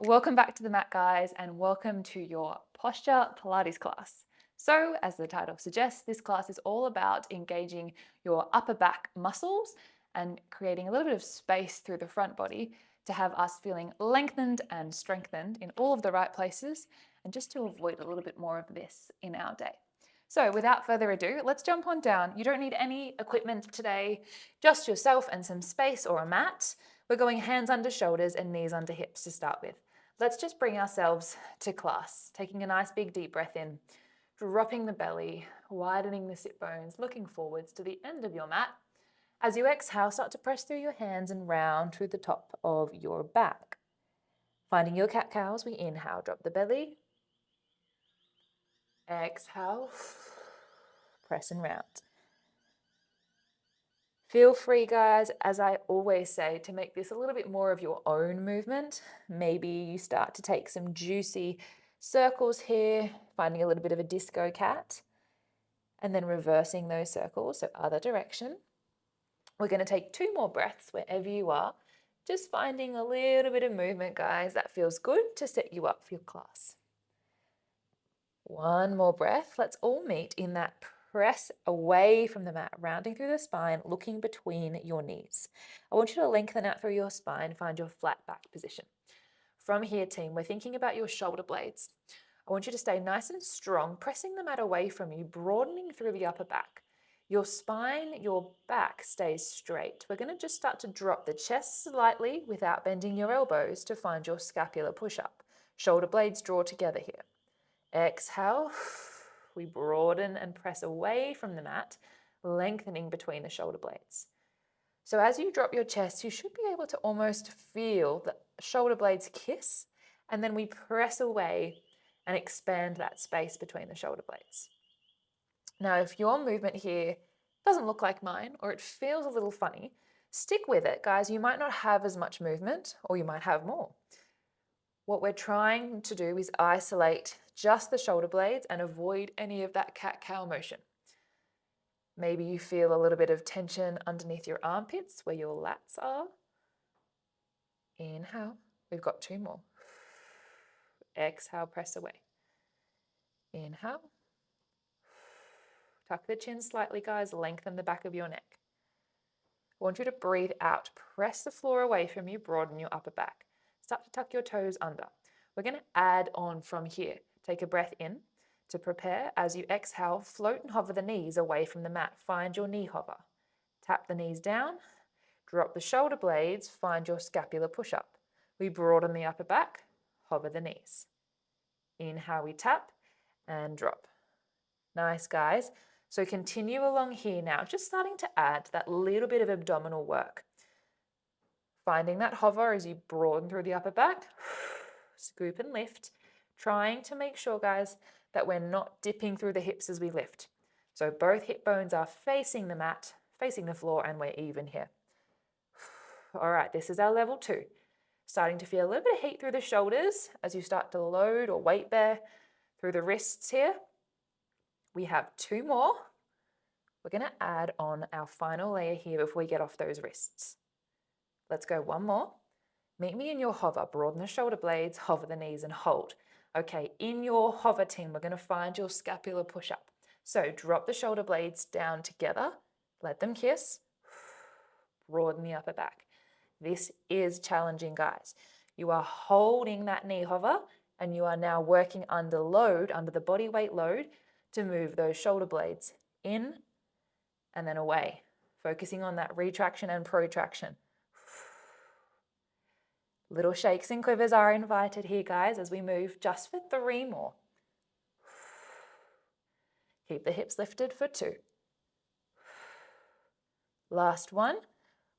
Welcome back to the mat, guys, and welcome to your posture Pilates class. So, as the title suggests, this class is all about engaging your upper back muscles and creating a little bit of space through the front body to have us feeling lengthened and strengthened in all of the right places, and just to avoid a little bit more of this in our day. So, without further ado, let's jump on down. You don't need any equipment today, just yourself and some space or a mat. We're going hands under shoulders and knees under hips to start with. Let's just bring ourselves to class, taking a nice big deep breath in, dropping the belly, widening the sit bones, looking forwards to the end of your mat. As you exhale, start to press through your hands and round through the top of your back. Finding your cat-cow as we inhale, drop the belly. Exhale, press and round. Feel free, guys, as I always say, to make this a little bit more of your own movement. Maybe you start to take some juicy circles here, finding a little bit of a disco cat, and then reversing those circles, so other direction. We're going to take 2 more breaths wherever you are, just finding a little bit of movement, guys. That feels good to set you up for your class. 1 more breath. Let's all meet in that press away from the mat, rounding through the spine, looking between your knees. I want you to lengthen out through your spine, find your flat back position. From here, team, we're thinking about your shoulder blades. I want you to stay nice and strong, pressing the mat away from you, broadening through the upper back. Your spine, your back stays straight. We're going to just start to drop the chest slightly without bending your elbows to find your scapular push-up. Shoulder blades draw together here. Exhale, we broaden and press away from the mat, lengthening between the shoulder blades. So as you drop your chest, you should be able to almost feel the shoulder blades kiss, and then we press away and expand that space between the shoulder blades. Now, if your movement here doesn't look like mine, or it feels a little funny, stick with it, guys. You might not have as much movement, or you might have more. What we're trying to do is isolate just the shoulder blades and avoid any of that cat-cow motion. Maybe you feel a little bit of tension underneath your armpits where your lats are. Inhale. We've got 2 more. Exhale, press away. Inhale. Tuck the chin slightly, guys. Lengthen the back of your neck. I want you to breathe out. Press the floor away from you. Broaden your upper back. Start to tuck your toes under. We're going to add on from here. Take a breath in to prepare. As you exhale, float and hover the knees away from the mat. Find your knee hover. Tap the knees down. Drop the shoulder blades. Find your scapular push-up. We broaden the upper back. Hover the knees. Inhale, we tap and drop. Nice, guys. So continue along here now, just starting to add that little bit of abdominal work. Finding that hover as you broaden through the upper back, scoop and lift, trying to make sure, guys, that we're not dipping through the hips as we lift. So both hip bones are facing the mat, facing the floor, and we're even here. All right, this is our level 2. Starting to feel a little bit of heat through the shoulders as you start to load or weight bear through the wrists here. We have 2 more. We're going to add on our final layer here before we get off those wrists. Let's go 1 more. Meet me in your hover. Broaden the shoulder blades, hover the knees, and hold. Okay, in your hover, team, we're going to find your scapular push-up. So drop the shoulder blades down together. Let them kiss. Broaden the upper back. This is challenging, guys. You are holding that knee hover, and you are now working under load, under the body weight load, to move those shoulder blades in and then away, focusing on that retraction and protraction. Little shakes and quivers are invited here, guys, as we move just for 3 more. Keep the hips lifted for 2. Last one.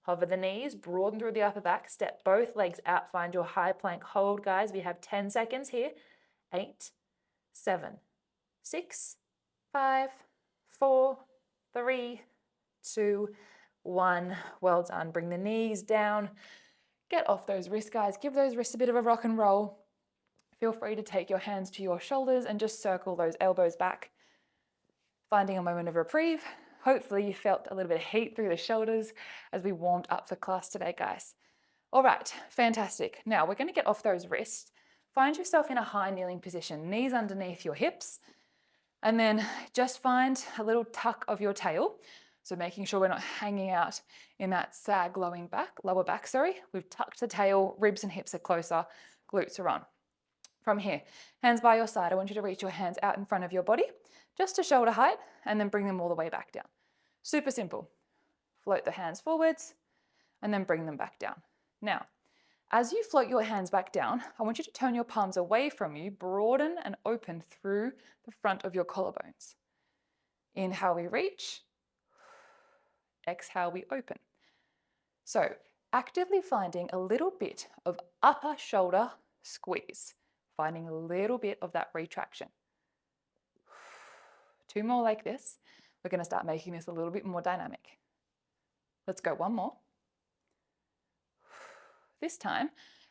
Hover the knees, broaden through the upper back, step both legs out, find your high plank hold, guys. We have 10 seconds here. 8, 7, 6, 5, 4, 3, 2, 1. Well done. Bring the knees down. Get off those wrists, guys. Give those wrists a bit of a rock and roll. Feel free to take your hands to your shoulders and just circle those elbows back. Finding a moment of reprieve. Hopefully you felt a little bit of heat through the shoulders as we warmed up for class today, guys. All right, fantastic. Now we're going to get off those wrists. Find yourself in a high kneeling position, knees underneath your hips, and then just find a little tuck of your tail. So making sure we're not hanging out in that sag lower back, sorry. We've tucked the tail, ribs and hips are closer, glutes are on. From here, hands by your side. I want you to reach your hands out in front of your body, just to shoulder height, and then bring them all the way back down. Super simple. Float the hands forwards, and then bring them back down. Now, as you float your hands back down, I want you to turn your palms away from you, broaden and open through the front of your collarbones. Inhale, we reach. Exhale, we open. So, actively finding a little bit of upper shoulder squeeze, finding a little bit of that retraction. 2 more like this. We're going to start making this a little bit more dynamic. Let's go 1 more. This time,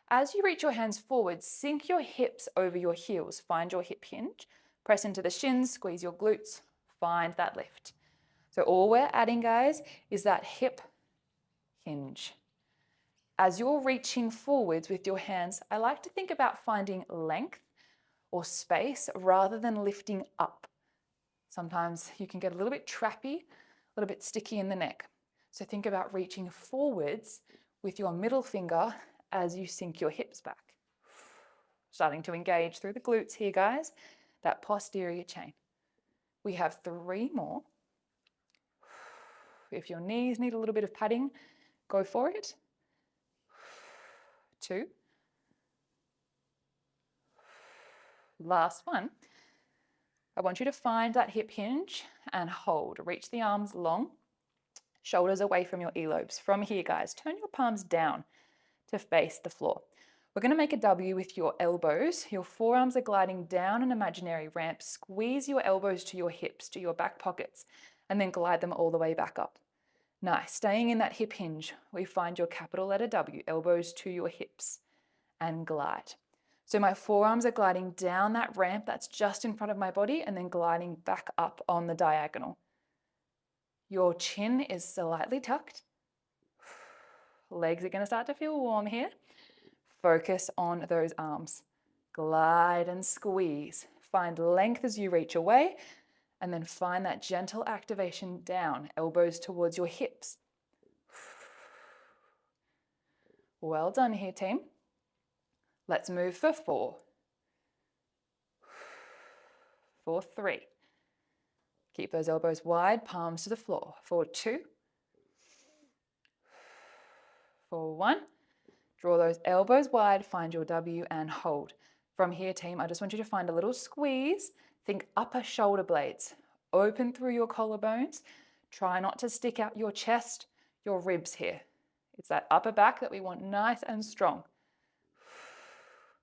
as you reach your hands forward, sink your hips over your heels. Find your hip hinge. Press into the shins, squeeze your glutes. Find that lift. So all we're adding, guys, is that hip hinge. As you're reaching forwards with your hands, I like to think about finding length or space rather than lifting up. Sometimes you can get a little bit trappy, a little bit sticky in the neck. So think about reaching forwards with your middle finger as you sink your hips back. Starting to engage through the glutes here, guys, that posterior chain. We have 3 more. If your knees need a little bit of padding, go for it. 2. Last one. I want you to find that hip hinge and hold. Reach the arms long, shoulders away from your earlobes. From here, guys, turn your palms down to face the floor. We're going to make a W with your elbows. Your forearms are gliding down an imaginary ramp. Squeeze your elbows to your hips, to your back pockets, and then glide them all the way back up. Nice. Staying in that hip hinge, we find your capital letter W, elbows to your hips, and glide. So my forearms are gliding down that ramp that's just in front of my body and then gliding back up on the diagonal. Your chin is slightly tucked. Legs are going to start to feel warm here. Focus on those arms. Glide and squeeze. Find length as you reach away, and then find that gentle activation down, elbows towards your hips. Well done here, team. Let's move for 4. For 3. Keep those elbows wide, palms to the floor. For 2. For 1. Draw those elbows wide, find your W and hold. From here, team, I just want you to find a little squeeze. Think upper shoulder blades. Open through your collarbones. Try not to stick out your chest, your ribs here. It's that upper back that we want nice and strong.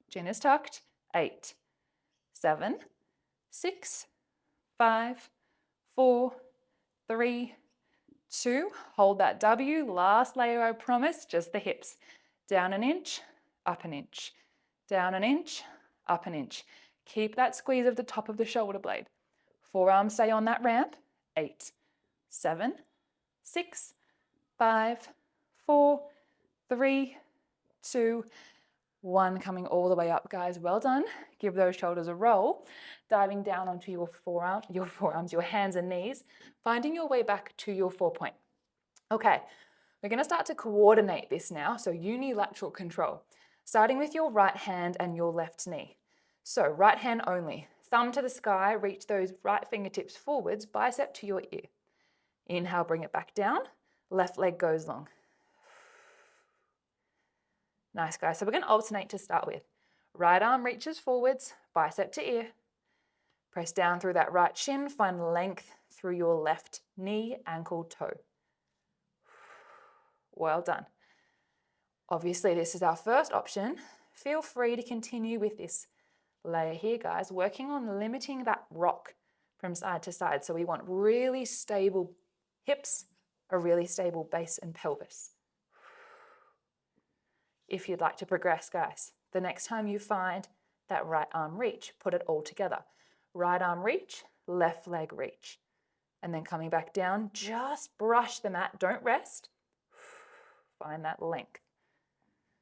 Chin is tucked. 8, 7, 6, 5, 4, 3, 2. Hold that W. Last layer, I promise, just the hips. Down an inch, up an inch. Down an inch, up an inch. Keep that squeeze of the top of the shoulder blade. Forearms stay on that ramp. 8, 7, 6, 5, 4, 3, 2, 1. Coming all the way up, guys. Well done. Give those shoulders a roll. Diving down onto your forearms, your hands and knees. Finding your way back to your 4-point. Okay, we're going to start to coordinate this now. So unilateral control. Starting with your right hand and your left knee. So right hand only. Thumb to the sky. Reach those right fingertips forwards. Bicep to your ear. Inhale, bring it back down. Left leg goes long. Nice, guys. So we're going to alternate to start with. Right arm reaches forwards, bicep to ear. Press down through that right shin. Find length through your left knee, ankle, toe. Well done. Obviously, this is our first option. Feel free to continue with this layer here, guys, working on limiting that rock from side to side. So we want really stable hips, a really stable base and pelvis. If you'd like to progress, guys, the next time you find that right arm reach, put it all together. Right arm reach, left leg reach. And then coming back down, just brush the mat, don't rest. Find that length.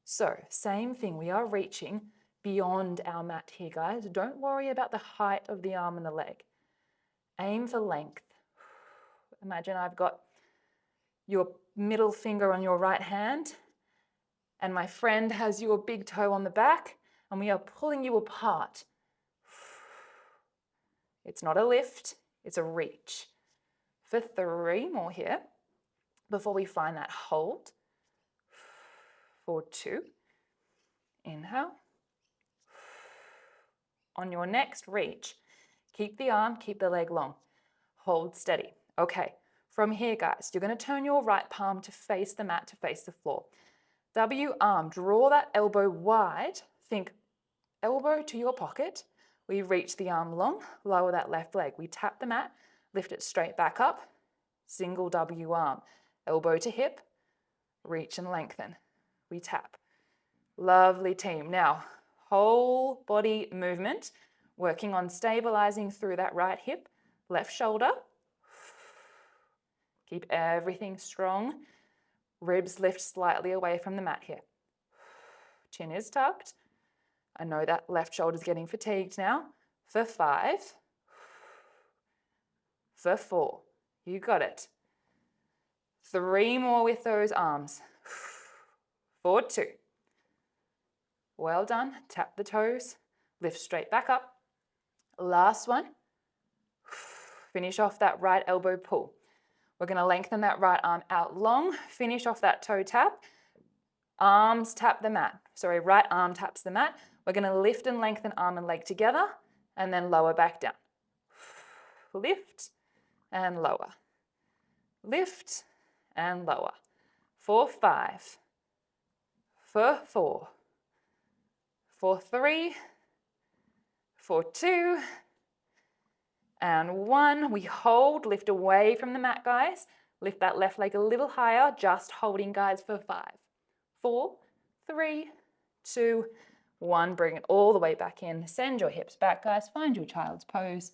So same thing, we are reaching beyond our mat here, guys. Don't worry about the height of the arm and the leg. Aim for length. Imagine I've got your middle finger on your right hand and my friend has your big toe on the back and we are pulling you apart. It's not a lift, it's a reach. For 3 more here before we find that hold. For 2, inhale. On your next reach, keep the arm, keep the leg long. Hold steady. Okay, from here, guys, you're going to turn your right palm to face the mat, to face the floor. W arm, draw that elbow wide. Think elbow to your pocket. We reach the arm long, lower that left leg. We tap the mat, lift it straight back up. Single W arm, elbow to hip, reach and lengthen. We tap. Lovely team. Now, whole body movement, working on stabilizing through that right hip, left shoulder. Keep everything strong. Ribs lift slightly away from the mat here. Chin is tucked. I know that left shoulder is getting fatigued now. For 5. For 4. You got it. 3 more with those arms. For 2. Well done. Tap the toes. Lift straight back up. Last one. Finish off that right elbow pull. We're going to lengthen that right arm out long. Finish off that toe tap. Arms tap the mat. Sorry, right arm taps the mat. We're going to lift and lengthen arm and leg together and then lower back down. Lift and lower. Lift and lower. For 5. For 4. For 3. For 2. And 1. We hold, lift away from the mat, guys. Lift that left leg a little higher, just holding, guys, for 5. 4, 3, 2, 1. Bring it all the way back in. Send your hips back, guys. Find your child's pose.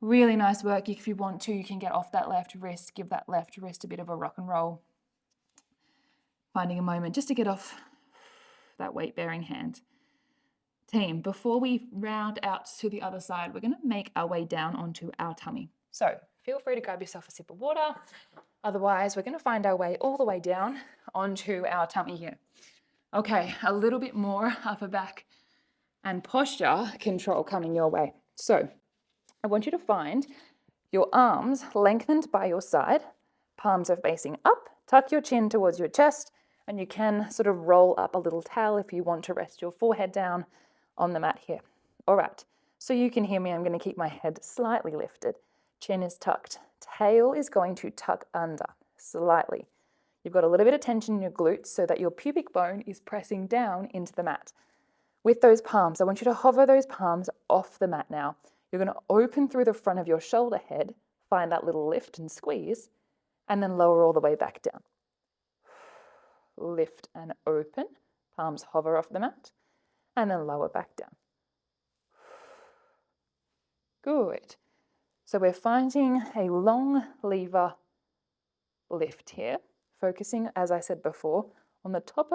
Really nice work. If you want to, you can get off that left wrist. Give that left wrist a bit of a rock and roll. Finding a moment just to get off that weight-bearing hand. Team, before we round out to the other side, we're going to make our way down onto our tummy. So feel free to grab yourself a sip of water. Otherwise, we're going to find our way all the way down onto our tummy here. Okay, a little bit more upper back and posture control coming your way. So I want you to find your arms lengthened by your side. Palms are facing up. Tuck your chin towards your chest, and you can sort of roll up a little towel if you want to rest your forehead down on the mat here. All right, so you can hear me. I'm going to keep my head slightly lifted. Chin is tucked. Tail is going to tuck under slightly. You've got a little bit of tension in your glutes so that your pubic bone is pressing down into the mat. With those palms, I want you to hover those palms off the mat now. You're going to open through the front of your shoulder head, find that little lift and squeeze, and then lower all the way back down. Lift and open, palms hover off the mat, and then lower back down. Good. So we're finding a long lever lift here, focusing, as I said before, on the top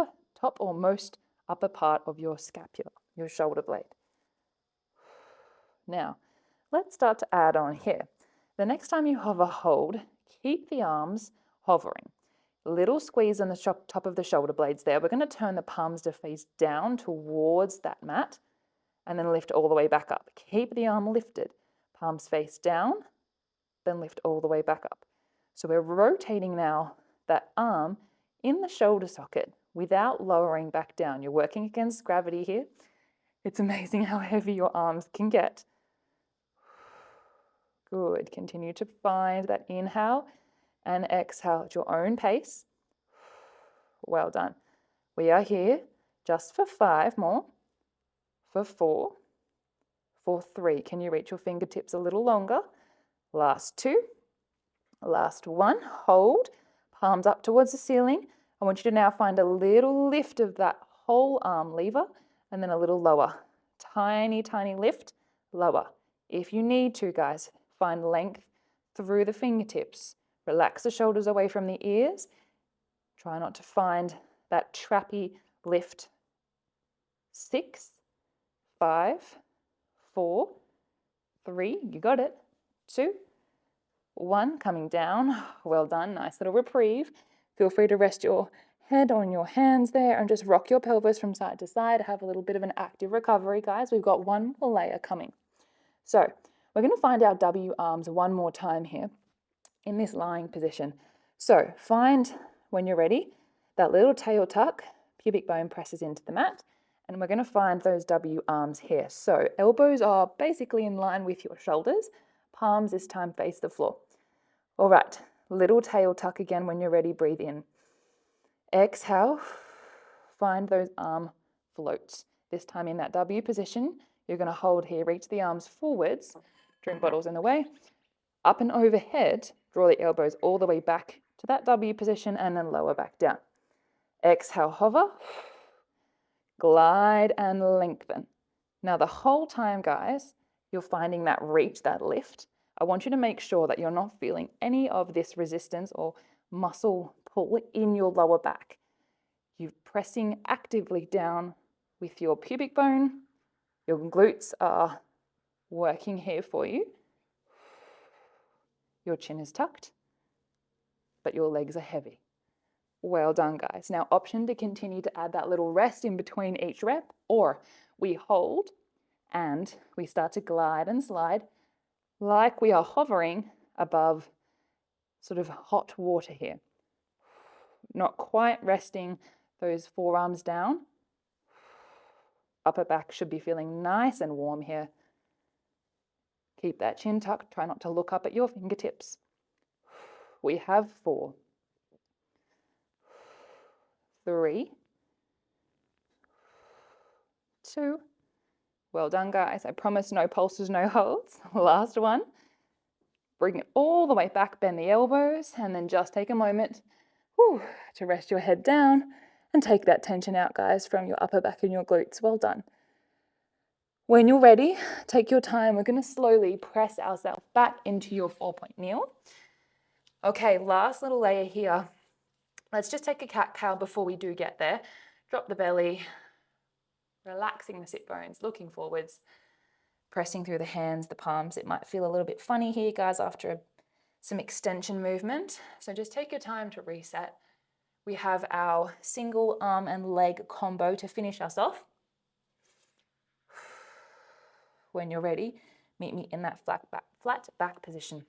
or most upper part of your scapula, your shoulder blade. Now, let's start to add on here. The next time you hover hold, keep the arms hovering. Little squeeze on the top of the shoulder blades there. We're going to turn the palms to face down towards that mat and then lift all the way back up. Keep the arm lifted. Palms face down, then lift all the way back up. So we're rotating now that arm in the shoulder socket without lowering back down. You're working against gravity here. It's amazing how heavy your arms can get. Good. Continue to find that inhale and exhale at your own pace. Well done. We are here just for 5 more, for 4, for 3. Can you reach your fingertips a little longer? Last 2, last 1. Hold, palms up towards the ceiling. I want you to now find a little lift of that whole arm lever and then a little lower. Tiny, tiny lift, lower. If you need to, guys, find length through the fingertips. Relax the shoulders away from the ears. Try not to find that trappy lift. 6, 5, 4, 3, you got it. 2, 1, coming down. Well done, nice little reprieve. Feel free to rest your head on your hands there and just rock your pelvis from side to side. Have a little bit of an active recovery, guys. We've got one more layer coming. So we're going to find our W arms one more time here in this lying position. So find, when you're ready, that little tail tuck, pubic bone presses into the mat, and we're going to find those W arms here. So elbows are basically in line with your shoulders, palms this time face the floor. All right, little tail tuck again. When you're ready, breathe in. Exhale, find those arm floats. This time in that W position, you're going to hold here, reach the arms forwards, drink bottles in the way, up and overhead, draw the elbows all the way back to that W position and then lower back down. Exhale, hover, glide and lengthen. Now the whole time, guys, you're finding that reach, that lift. I want you to make sure that you're not feeling any of this resistance or muscle pull in your lower back. You're pressing actively down with your pubic bone. Your glutes are working here for you. Your chin is tucked, but your legs are heavy. Well done, guys. Now, option to continue to add that little rest in between each rep, or we hold and we start to glide and slide like we are hovering above sort of hot water here. Not quite resting those forearms down. Upper back should be feeling nice and warm here. Keep that chin tucked. Try not to look up at your fingertips. We have 4, 3, 2. Well done, guys. I promise no pulses, no holds. Last one. Bring it all the way back, bend the elbows, and then just take a moment to rest your head down and take that tension out, guys, from your upper back and your glutes. Well done. When you're ready, take your time. We're going to slowly press ourselves back into your 4-point kneel. Okay, last little layer here. Let's just take a cat-cow before we do get there. Drop the belly, relaxing the sit bones, looking forwards, pressing through the hands, the palms. It might feel a little bit funny here, guys, after some extension movement. So just take your time to reset. We have our single arm and leg combo to finish us off. When you're ready, meet me in that flat back position.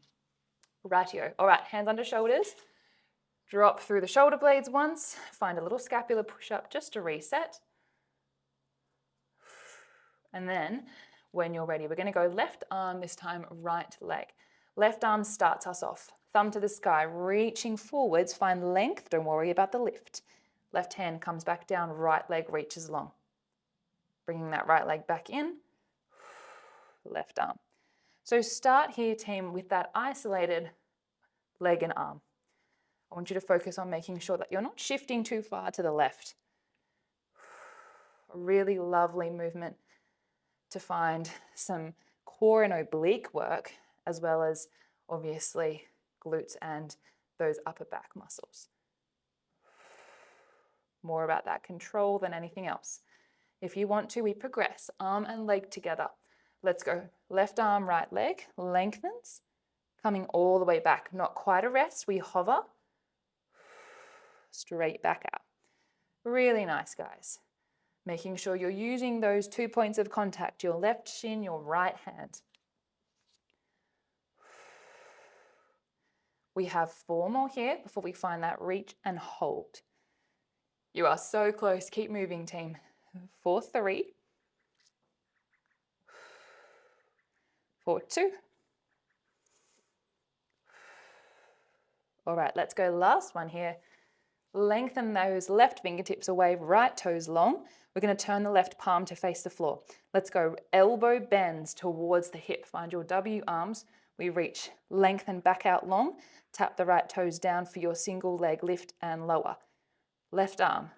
Rightio. All right, hands under shoulders. Drop through the shoulder blades once. Find a little scapular push-up just to reset. And then when you're ready, we're going to go left arm, this time right leg. Left arm starts us off. Thumb to the sky, reaching forwards. Find length. Don't worry about the lift. Left hand comes back down. Right leg reaches long. Bringing that right leg back in. Left arm. So start here, team, with that isolated leg and arm. I want you to focus on making sure that you're not shifting too far to the left. A really lovely movement to find some core and oblique work, as well as obviously glutes and those upper back muscles. More about that control than anything else. If you want to, we progress, arm and leg together. Let's go. Left arm, right leg, lengthens, coming all the way back. Not quite a rest, we hover, straight back out. Really nice, guys. Making sure you're using those 2 points of contact, your left shin, your right hand. We have 4 more here before we find that reach and hold. You are so close. Keep moving, team. 4, 3. 4, 2. All right, let's go last one here. Lengthen those left fingertips away, right toes long. We're going to turn the left palm to face the floor. Let's go elbow bends towards the hip. Find your W arms. We reach, lengthen back out long. Tap the right toes down for your single leg lift and lower. Left arm.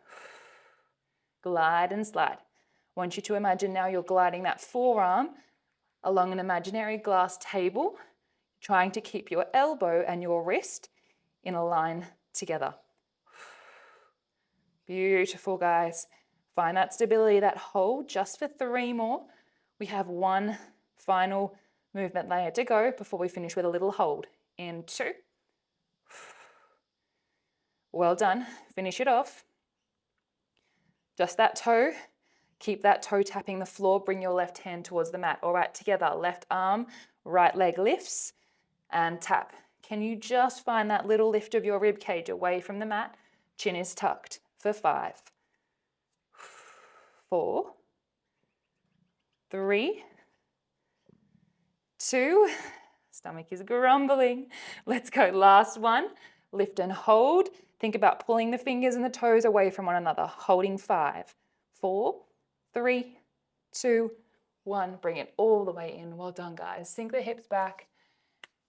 Glide and slide. I want you to imagine now you're gliding that forearm along an imaginary glass table, trying to keep your elbow and your wrist in a line together. Beautiful, guys. Find that stability, that hold, just for 3 more. We have one final movement layer to go before we finish with a little hold. In 2. Well done. Finish it off. Just that toe. Keep that toe tapping the floor. Bring your left hand towards the mat. All right, together. Left arm, right leg lifts and tap. Can you just find that little lift of your rib cage away from the mat? Chin is tucked for 5, 4, 3, 2. Stomach is grumbling. Let's go. Last one. Lift and hold. Think about pulling the fingers and the toes away from one another. Holding 5, 4, 3, 2, 1. Bring it all the way in. Well done, guys. Sink the hips back.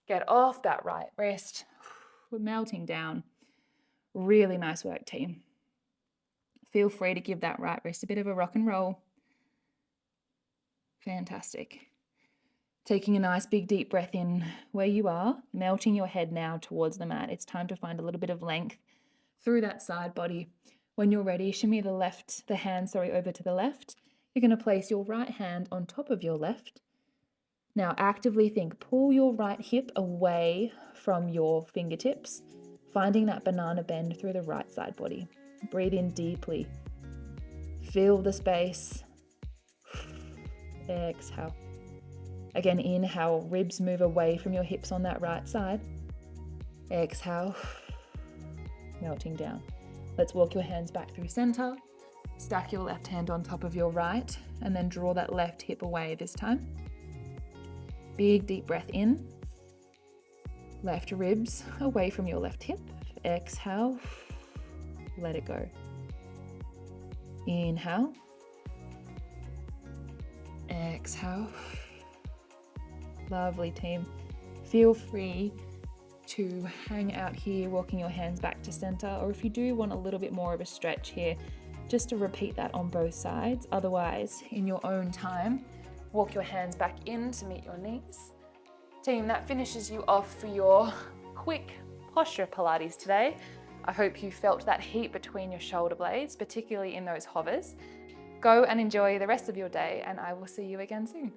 Get off that right wrist. We're melting down. Really nice work, team. Feel free to give that right wrist a bit of a rock and roll. Fantastic. Taking a nice big deep breath in where you are, melting your head now towards the mat. It's time to find a little bit of length through that side body. When you're ready, shimmy the hand over to the left. You're going to place your right hand on top of your left. Now actively think, pull your right hip away from your fingertips, finding that banana bend through the right side body. Breathe in deeply. Feel the space. Exhale. Again, inhale, ribs move away from your hips on that right side. Exhale, melting down. Let's walk your hands back through center. Stack your left hand on top of your right, and then draw that left hip away this time. Big deep breath in. Left ribs away from your left hip. Exhale, let it go. Inhale. Exhale. Lovely, team. Feel free to hang out here, walking your hands back to center, or if you do want a little bit more of a stretch here, just to repeat that on both sides. Otherwise, in your own time, walk your hands back in to meet your knees. Team, that finishes you off for your quick posture Pilates today. I hope you felt that heat between your shoulder blades, particularly in those hovers. Go and enjoy the rest of your day, and I will see you again soon.